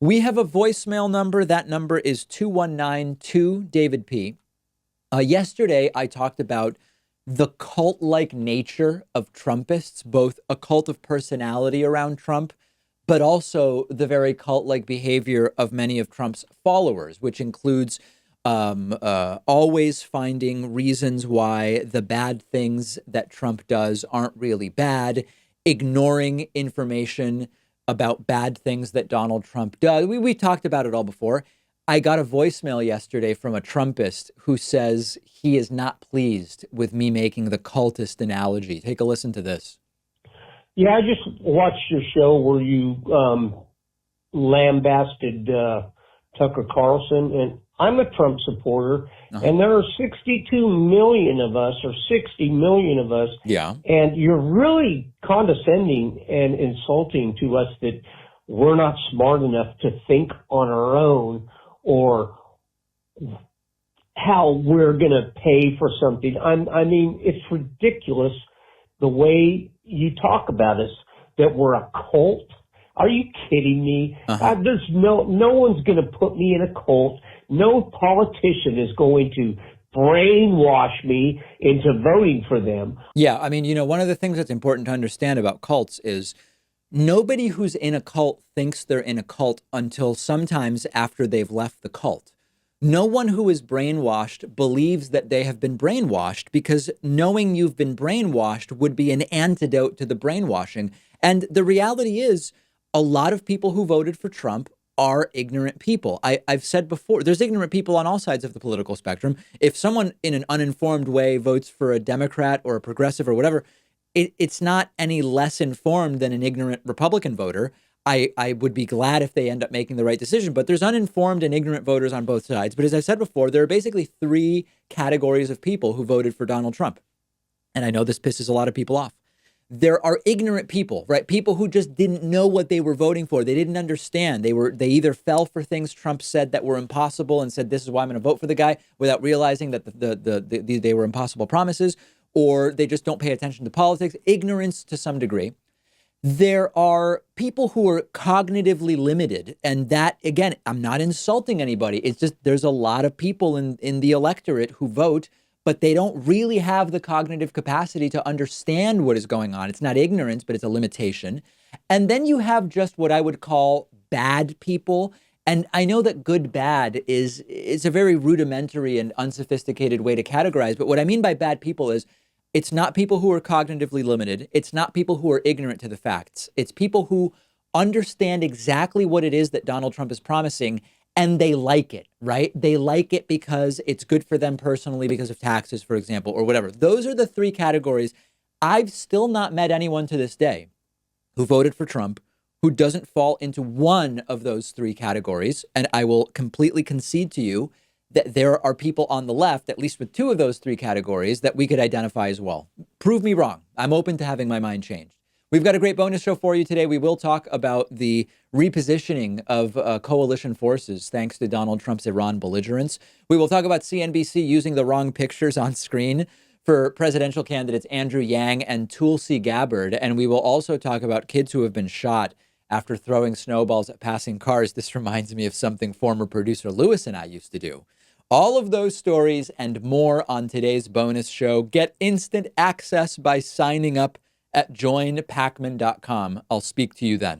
We have a voicemail number. That number is 2192 David P. Yesterday, I talked about the cult-like nature of Trumpists, both a cult of personality around Trump, but also the very cult-like behavior of many of Trump's followers, which includes always finding reasons why the bad things that Trump does aren't really bad, ignoring information about bad things that Donald Trump does. We talked about it all before. I got a voicemail yesterday from a Trumpist who says he is not pleased with me making the cultist analogy. Take a listen to this. Yeah, I just watched your show where you lambasted Tucker Carlson, and I'm a Trump supporter, and there are 62 million of us, or 60 million of us, Yeah. and you're really condescending and insulting to us that we're not smart enough to think on our own or how we're going to pay for something. I mean, it's ridiculous the way you talk about us, that we're a cult. Are you kidding me? There's no one's going to put me in a cult. No politician is going to brainwash me into voting for them. Yeah. I mean, one of the things that's important to understand about cults is nobody who's in a cult thinks they're in a cult until sometimes after they've left the cult. No one who is brainwashed believes that they have been brainwashed, because knowing you've been brainwashed would be an antidote to the brainwashing. And the reality is, a lot of people who voted for Trump are ignorant people. I've said before, there's ignorant people on all sides of the political spectrum. If someone in an uninformed way votes for a Democrat or a progressive or whatever, it's not any less informed than an ignorant Republican voter. I would be glad if they end up making the right decision, but there's uninformed and ignorant voters on both sides. But as I said before, there are basically three categories of people who voted for Donald Trump. And I know this pisses a lot of people off. There are ignorant people, right? People who just didn't know what they were voting for. They didn't understand. They either fell for things Trump said that were impossible and said, this is why I'm going to vote for the guy, without realizing that they were impossible promises, or they just don't pay attention to politics. Ignorance to some degree. There are people who are cognitively limited. And that, again, I'm not insulting anybody. It's just there's a lot of people in the electorate who vote, but they don't really have the cognitive capacity to understand what is going on. It's not ignorance, but it's a limitation. And then you have just what I would call bad people. And I know that good bad is a very rudimentary and unsophisticated way to categorize. But what I mean by bad people is it's not people who are cognitively limited. It's not people who are ignorant to the facts. It's people who understand exactly what it is that Donald Trump is promising, and they like it, right? They like it because it's good for them personally, because of taxes, for example, or whatever. Those are the three categories. I've still not met anyone to this day who voted for Trump who doesn't fall into one of those three categories. And I will completely concede to you that there are people on the left, at least with two of those three categories, that we could identify as well. Prove me wrong. I'm open to having my mind changed. We've got a great bonus show for you today. We will talk about the repositioning of coalition forces thanks to Donald Trump's Iran belligerence. We will talk about CNBC using the wrong pictures on screen for presidential candidates Andrew Yang and Tulsi Gabbard. And we will also talk about kids who have been shot after throwing snowballs at passing cars. This reminds me of something former producer Lewis and I used to do. All of those stories and more on today's bonus show. Get instant access by signing up at joinpakman.com. I'll speak to you then.